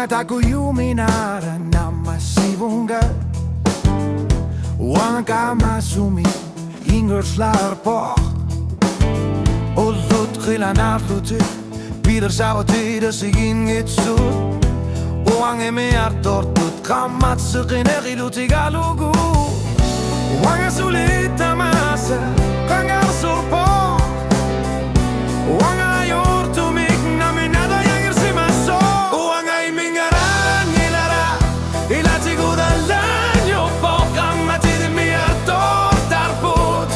taku yuminara namasibunga Wanga kamasumi ingers por Ollut gilan aflutu Bieder zou het weer zich in het zoet Wange me artortut kamat zich in egilut igalugu Wange sulita masa Kangar surpo Wange ayortu mig naminada yangir simaso Wange imingaran ilara Ilati gudalanyo po kamatid mi artor tarput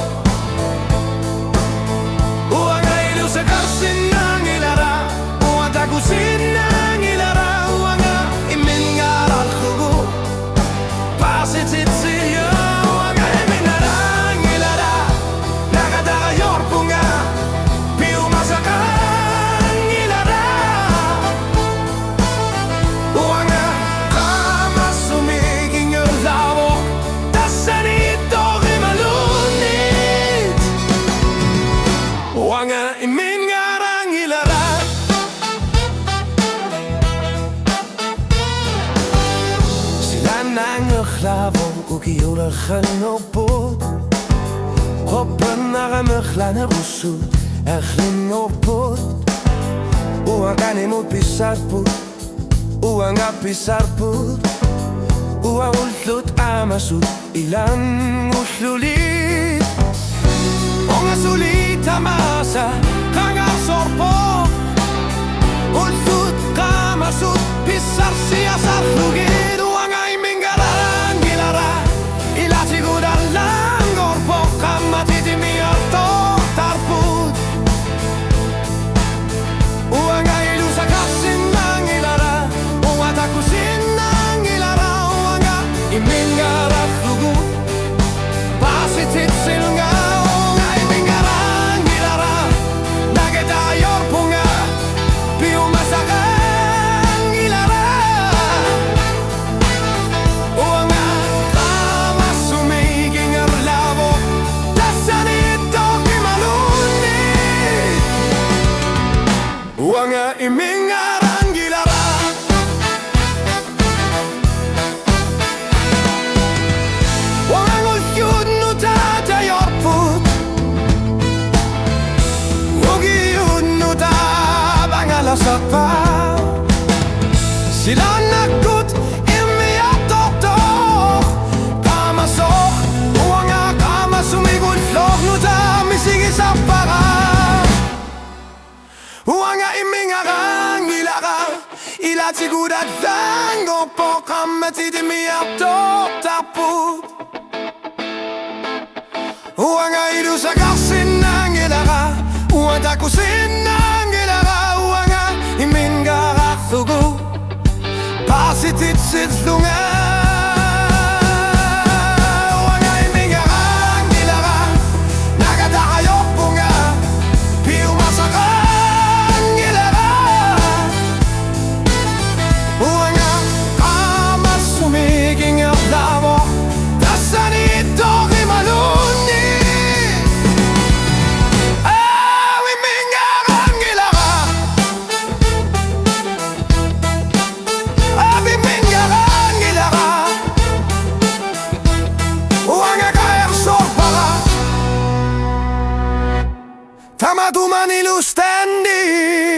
Wange ilusa karsinang ilara Wanta kusinang ilara Wange imingaran kugu Pasitit siya Wange imingaran ilara Nakadaga yorpunga Piu masakan ilara Wange kama sumiging lavo Tasanito rimalunit Wange imingaran ilara Nangeglavo ukiula genopot Hoppen naar een muglan rusut Eglinopot Uang moet pisarput Uang pisarput Uang ullut amasut Ilan uslulit Onga sulita masa Kangar sorpot Ullut kamasut Pisar siasar lugit Wange imingaran gilara Wange ulyud nutata yorput Wogi yud nuta bangala sakpa Sila nakut imi atoktok Kama sok Wange kama sumigul flok nuta misigi sapara Wange imingaran ilara Ilati gudat dango po kamatid mi artor taput Wange ilusa karsinang ilara Wanta kusinang ilara Wange imingaran thugu Pasitit sitlunga Tama tu mani lu standi